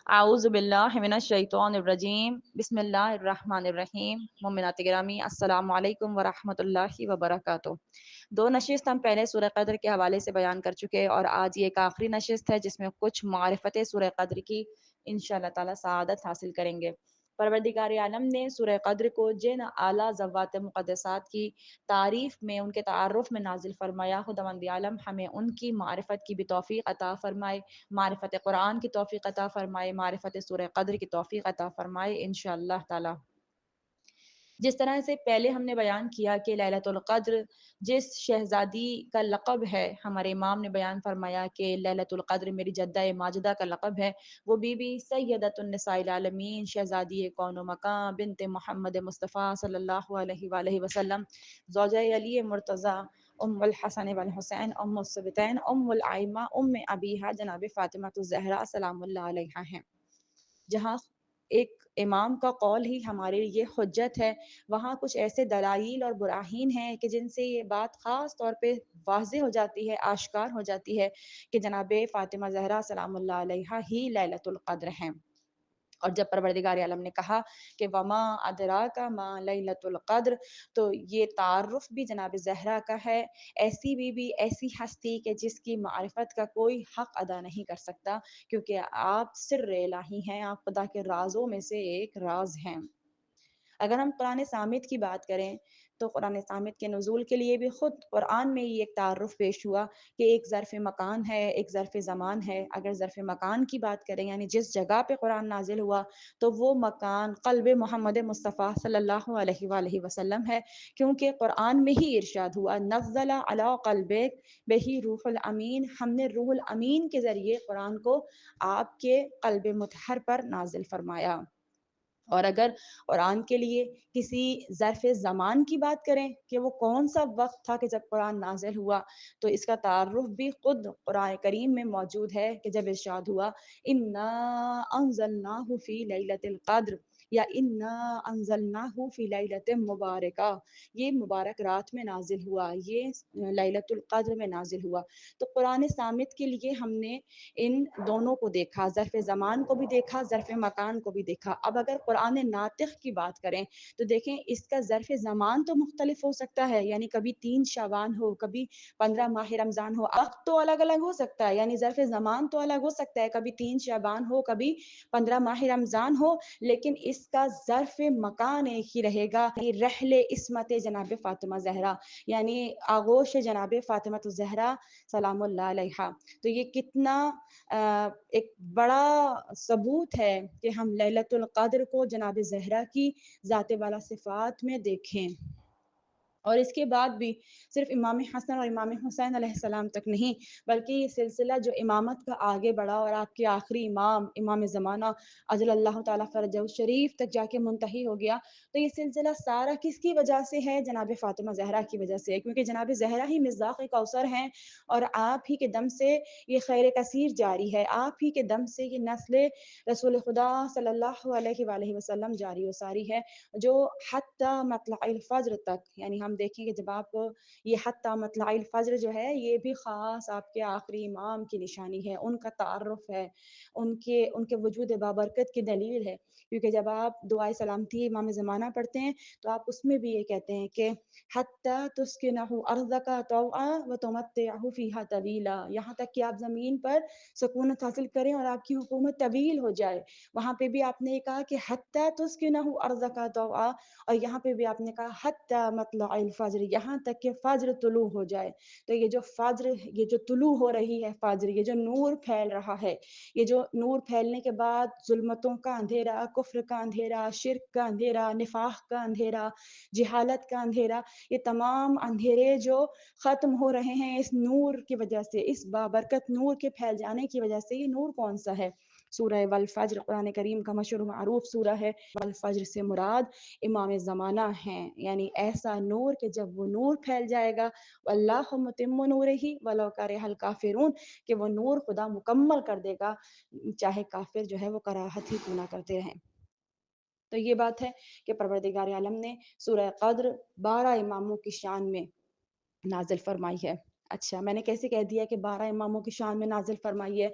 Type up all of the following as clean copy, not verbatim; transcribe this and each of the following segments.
اعوذ باللہ من الشیطان الرجیم بسم اللہ الرحمن الرحیم مومنات گرامی السلام علیکم ورحمۃ اللہ وبرکاتہ۔ دو نشست ہم پہلے سورہ قدر کے حوالے سے بیان کر چکے اور آج یہ ایک آخری نشست ہے جس میں کچھ معرفت سورہ قدر کی انشاءاللہ تعالی سعادت حاصل کریں گے۔ پروردگار عالم نے سورہ قدر کو جن اعلیٰ ذوات مقدسات کی تعریف میں ان کے تعارف میں نازل فرمایا، خداوند عالم ہمیں ان کی معرفت کی بھی توفیق عطا فرمائے، معرفت قرآن کی توفیق عطا فرمائے، معرفت سورہ قدر کی توفیق عطا فرمائے انشاءاللہ تعالی۔ جس طرح سے پہلے ہم نے بیان کیا کہ لیلۃ القدر جس شہزادی کا لقب ہے، ہمارے امام نے بیان فرمایا کہ لیلۃ القدر میری جدہ ماجدہ کا لقب ہے، وہ بی بی سیدۃ النساء العالمین شہزادی کون و مکان بنت محمد مصطفیٰ صلی اللہ علیہ وآلہ وسلم، زوجہ علی مرتضیٰ، ام الحسن والحسین، ام الصبتین، ام الائمہ، ام ابیہا جناب فاطمہ الزہرا سلام اللہ علیہا ہیں۔ جہاں ایک امام کا قول ہی ہمارے لیے حجت ہے، وہاں کچھ ایسے دلائل اور براہین ہیں کہ جن سے یہ بات خاص طور پہ واضح ہو جاتی ہے، آشکار ہو جاتی ہے کہ جناب فاطمہ زہرا سلام اللہ علیہا ہی لیلۃ القدر ہیں۔ اور جب پروردگار عالم نے کہا کہ وما ادراک ما لیلۃ القدر، تو یہ تعارف بھی جناب زہرا کا ہے، ایسی بھی ایسی ہستی کہ جس کی معرفت کا کوئی حق ادا نہیں کر سکتا، کیونکہ آپ سر الہی ہیں، آپ خدا کے رازوں میں سے ایک راز ہیں۔ اگر ہم قرآن صامت کی بات کریں تو قرآن صامت کے نزول کے لیے بھی خود قرآن میں یہ ایک تعارف پیش ہوا کہ ایک ظرف مکان ہے، ایک ظرف زمان ہے۔ اگر ظرف مکان کی بات کریں یعنی جس جگہ پہ قرآن نازل ہوا تو وہ مکان قلب محمد مصطفیٰ صلی اللہ علیہ وآلہ وسلم ہے، کیونکہ قرآن میں ہی ارشاد ہوا نزل علی قلبک بہی روح الامین، ہم نے روح الامین کے ذریعے قرآن کو آپ کے قلب مطہر پر نازل فرمایا۔ اور اگر قرآن کے لیے کسی ظرف زمان کی بات کریں کہ وہ کون سا وقت تھا کہ جب قرآن نازل ہوا، تو اس کا تعارف بھی خود قرآن کریم میں موجود ہے کہ جب ارشاد ہوا انا انزلناہ فی لیلۃ القدر یا انا انزلناہ فی لیلۃ مبارکہ، یہ مبارک رات میں نازل ہوا، یہ لیلۃ القدر میں نازل ہوا۔ تو قرآن صامت کے لیے ہم نے ان دونوں کو دیکھا، ظرف زمان کو بھی دیکھا، ظرف مکان کو بھی دیکھا۔ اب اگر قرآن ناطق کی بات کریں تو دیکھیں اس کا ظرف زمان تو مختلف ہو سکتا ہے، یعنی کبھی 3 شعبان ہو، کبھی 15 ماہ رمضان ہو، وقت تو الگ الگ ہو سکتا ہے، یعنی ظرف زمان تو الگ ہو سکتا ہے، کبھی 3 شعبان ہو، کبھی 15 ماہ رمضان ہو، لیکن اس کا ظرف مکان ایک ہی رہے گا، رحل عصمت جناب فاطمہ زہرا، یعنی آغوش جناب فاطمہ الزہرا سلام اللہ علیہا۔ تو یہ کتنا ایک بڑا ثبوت ہے کہ ہم لیلۃ القدر کو جناب زہرا کی ذات والا صفات میں دیکھیں۔ اور اس کے بعد بھی صرف امام حسن اور امام حسین علیہ السلام تک نہیں، بلکہ یہ سلسلہ جو امامت کا آگے بڑھا اور آپ کے آخری امام امام زمانہ اجل اللہ تعالیٰ فرجہ شریف تک جا کے منتہی ہو گیا، تو یہ سلسلہ سارا کس کی وجہ سے ہے؟ جناب فاطمہ زہرا کی وجہ سے ہے، کیونکہ جناب زہرا ہی مصداق کوثر ہیں، اور آپ ہی کے دم سے یہ خیر کثیر جاری ہے، آپ ہی کے دم سے یہ نسل رسول خدا صلی اللہ علیہ وآلہ وسلم جاری و ساری ہے، جو حتی مطلع الفجر تک، یعنی ہم دیکھیں کہ جب آپ یہ حتی مطلع الفجر جو ہے یہ بھی خاص آپ کے آخری امام کی نشانی ہے، ان کا تعارف ہے، ان کے وجود بابرکت کی دلیل ہے، کیونکہ جب آپ دعائے سلامتی امام زمانہ پڑھتے ہیں تو آپ اس میں بھی یہ کہتے ہیں کہ حتی تسکنہ ارضک طوعا وتمتعہ فیہا طویلا، یہاں تک کہ آپ زمین پر سکونت حاصل کریں اور آپ کی حکومت طویل ہو جائے۔ وہاں پہ بھی آپ نے کہا کہ حتی تسکنہ ارضک طوعا، اور یہاں پہ بھی آپ نے کہا حتی مطلع الفجر، یہاں تک کہ فجر طلوع ہو جائے۔ تو یہ جو فجر، یہ جو طلوع ہو رہی ہے فجر، یہ جو نور پھیل رہا ہے، یہ جو نور پھیلنے کے بعد ظلمتوں کا اندھیرا، کفر کا اندھیرا، شرک کا اندھیرا، نفاق کا اندھیرا، جہالت کا اندھیرا، یہ تمام اندھیرے جو ختم ہو رہے ہیں اس نور کی وجہ سے، اس بابرکت نور کے پھیل جانے کی وجہ سے۔ یہ نور کون سا ہے؟ سورہ والفجر قرآن کریم کا مشہور معروف سورہ ہے، والفجر سے مراد امام زمانہ ہیں، یعنی ایسا نور کہ جب وہ نور پھیل جائے گا واللہ متم نورہ ولو کرہ الکافرون، کہ وہ نور خدا مکمل کر دے گا چاہے کافر جو ہے وہ کراہت ہی کیوں نہ کرتے رہیں۔ تو یہ بات ہے کہ پروردگار عالم نے سورہ قدر 12 اماموں کی شان میں نازل فرمائی ہے۔ अच्छा, मैंने कैसे कह दिया कि 12 इमामों की शान में नाज़िल फरमाई है।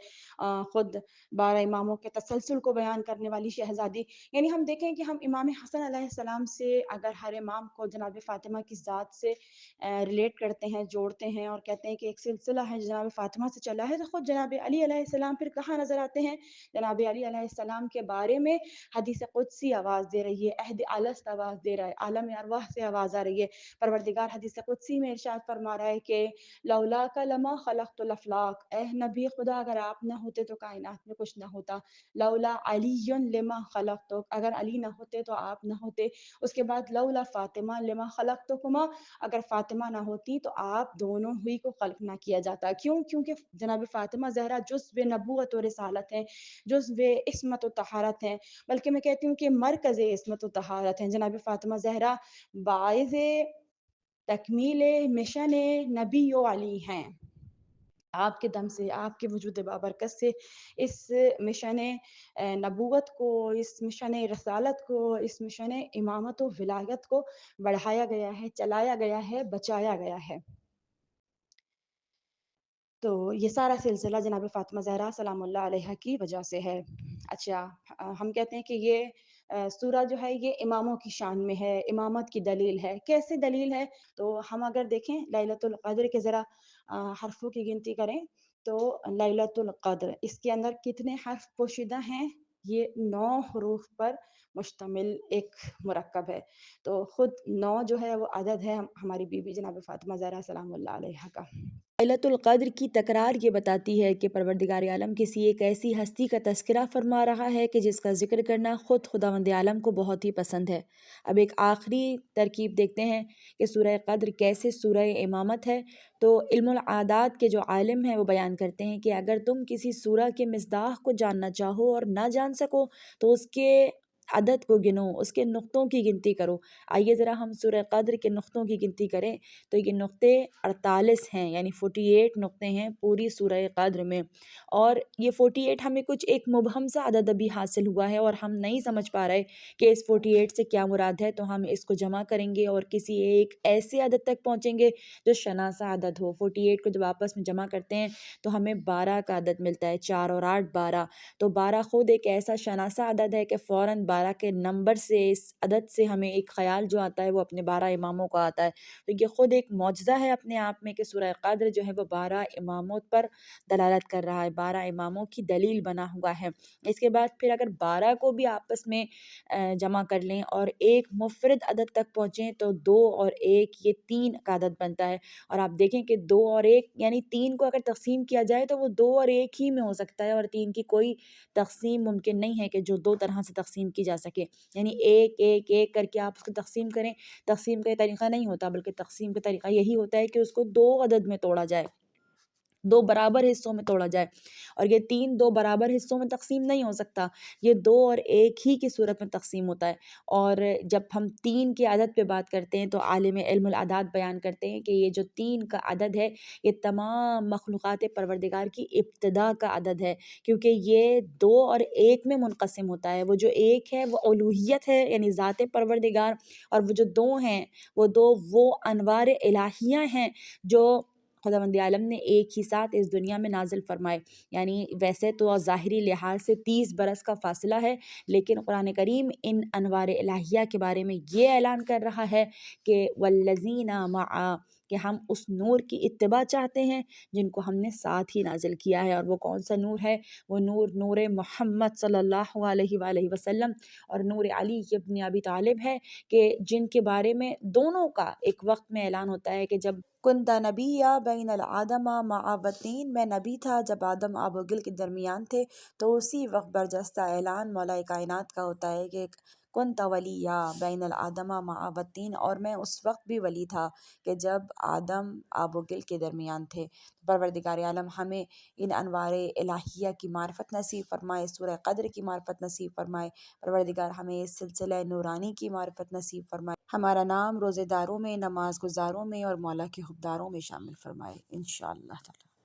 खुद 12 इमामों के तसलसल को बयान करने वाली शहज़ादी। यानी हम देखें कि हम इमाम हसन अलैहिस्सलाम से अगर हर इमाम को जनाब फ़ातिमा की ज़ात से रिलेट करते हैं, जोड़ते हैं और कहते हैं कि एक सिलसिला है जो जनाब फ़ातिमा से चला है, तो खुद जनाब अली अलैहिस्सलाम फिर कहाँ नज़र आते हैं? जनाब अली अलैहिस्सलाम के बारे में हदीस कुदसी आवाज़ दे रही है, अहद अलस्त आवाज़ दे रहा है, आलम अरवाह से आवाज़ आ रही है। परवरदिगार हदीस कुदसी में इरशाद फरमा रहा है कि लौला का लमा खलक़तुल अफ़लाक, ए नबी खुदा अगर आप ना होते तो कायनात में कुछ ना होता। लौला अलीयुन लिमा खलक़तुक, अगर अली ना होते तो आप ना होते। उसके बाद लौला फ़ातिमा लिमा खलक़तुकुमा, अगर फ़ातिमा ना होती तो आप दोनों ही को खल्क़ ना किया जाता। क्यों? क्योंकि जनाब फ़ातिमा ज़हरा जुज़्व नबूवत और रिसालत हैं, जुज़्व इस्मत व तहारत हैं। बल्कि मैं कहती हूँ कि मरकज़ इस्मत व तहारत हैं। जनाब फ़ातिमा ज़हरा बाइज़ तकमील मिशन नबी व अली हैं। आपके दम से, आपके वजूद बाबरकत से इस मिशन नबूवत को, इस मिशन रसालत को, इस मिशन इमामत व विलायत को बढ़ाया गया है, चलाया गया है, बचाया गया है। तो ये सारा सिलसिला जनाब फ़ातिमा ज़हरा सलामुल्लाह अलैहा की वजह से है। अच्छा, हम कहते हैं कि ये सूरा जो है ये इमामों की शान में है, इमामत की दलील है। कैसे दलील है? तो हम अगर देखें लैलतुल क़द्र के ज़रा हर्फ़ों की गिनती करें तो लैलतुल क़द्र इसके अंदर कितने हर्फ़ पोशीदा हैं? ये 9 हरूफ पर मुश्तमिल एक मुरक्कब है। तो खुद 9 जो है वो अदद है हमारी बीबी जनाब फ़ातिमा ज़हरा सलामुल्लाह अलैहा का। लैलतुल क़द्र की तकरार ये बताती है कि परवरदिगार आलम किसी एक ऐसी हस्ती का तज़किरा फ़रमा रहा है कि जिसका ज़िक्र करना ख़ुद खुदावंद आलम को बहुत ही पसंद है। अब एक आखिरी तरकीब देखते हैं कि सूरह क़द्र कैसे सूरह इमामत है। तो इल्मुल आदात के जो आलिम हैं वो बयान करते हैं कि अगर तुम किसी सूरह के मिसदाक़ को जानना चाहो और ना जान सको तो उसके अदद को गिनो, उसके नुक़्तों की गिनती करो। आइए ज़रा हम सूरह क़द्र के नुक़्तों की गिनती करें तो ये नुक़्ते 48 हैं, यानी 48 नुक़्ते हैं पूरी सूरह क़द्र में। और ये 48 हमें कुछ एक मुबहम सा अदद अभी हासिल हुआ है और हम नहीं समझ पा रहे कि इस 48 से क्या मुराद है, तो हम इसको जमा करेंगे और किसी एक ऐसे अदद तक पहुँचेंगे जो शनासा अदद हो। 48 को जब आपस में जमा करते हैं तो हमें 12 का अदद मिलता है, 4 और 8 12। तो 12 खुद एक ऐसा शनासा अदद है कि फ़ौरन 12 के नंबर से, इस अदद से हमें एक ख़याल जो आता है वो अपने 12 इमामों का आता है। तो ये खुद एक मौजज़ा है अपने आप में कि सूरह क़द्र जो है वो 12 इमामों पर दलालत कर रहा है, 12 इमामों की दलील बना हुआ है। इसके बाद फिर अगर 12 को भी आपस में जमा कर लें और एक मुफ़रद अदद तक पहुँचें तो 2 और 1 ये 3 का अदद बनता है। और आप देखें कि 2 और 1 यानी 3 को अगर तक़सीम किया जाए तो वो 2 और 1 ही में हो सकता है और 3 की कोई तक़सीम मुमकिन नहीं है कि जो 2 तरह से तक़सीम की जा सके। यानी 1, 1, 1 करके आप उसको तक़सीम करें, तक़सीम का ये तरीक़ा नहीं होता, बल्कि तक़सीम का तरीक़ा यही होता है कि उसको 2 अदद में तोड़ा जाए, 2 बराबर हिस्सों में तोड़ा जाए। और ये 3 2 बराबर हिस्सों में तक़सीम नहीं हो सकता, ये 2 और 1 ही की सूरत में तक़सीम होता है। और जब हम 3 की अदद पे बात करते हैं तो आलिम इल्मुल अदाद बयान करते हैं कि ये जो 3 का अदद है ये तमाम मखलूक़ात परवरदिगार की इब्तिदा का अदद है, क्योंकि ये 2 और 1 में मुनक़सिम होता है। वो जो 1 है वो उलूहियत है, यानी ज़ात परवरदिगार, और वो जो 2 हैं वो 2 वो अनवार इलाहियाँ हैं जो खुदावंद आलम ने एक ही साथ इस दुनिया में नाज़िल फ़रमाए। यानी वैसे तो ज़ाहिरी लिहाज से 30 बरस का फ़ासला है, लेकिन कुरान करीम इन अनवार इलाहिया के बारे में ये ऐलान कर रहा है कि वल्लज़ीना मआ, कि हम उस नूर की इत्तिबा चाहते हैं जिनको हमने साथ ही नाज़िल किया है। और वो कौन सा नूर है? वो नूर नूर मोहम्मद सल्लल्लाहु अलैहि वसल्लम और नूर अली इब्न अबी तालिब है, कि जिनके बारे में दोनों का एक वक्त में ऐलान होता है कि जब कुंता नबिया बैनल आदमा मावतीन, मैं नबी था जब आदम आबो गिल के दरमियान थे। तो उसी वक्त बरजस्ता ऐलान मौला कायनात का होता है कि कुंता वलिया बैनल आदमा मावतीन, और मैं उस वक्त भी वली था कि जब आदम आबो गिल के दरमियान थे। परवरदिगार आलम हमें इन अनवार इलाहिया की मार्फत नसीब फरमाए, सूरह क़द्र की मार्फत नसीब फरमाए। परवरदिगार हमें इस सिलसिला नूरानी की मार्फत नसीब फरमाए, हमारा नाम रोज़ेदारों में, नमाज गुजारों में और मौला के हुब्बारों में शामिल फरमाए इंशाअल्लाह ताला।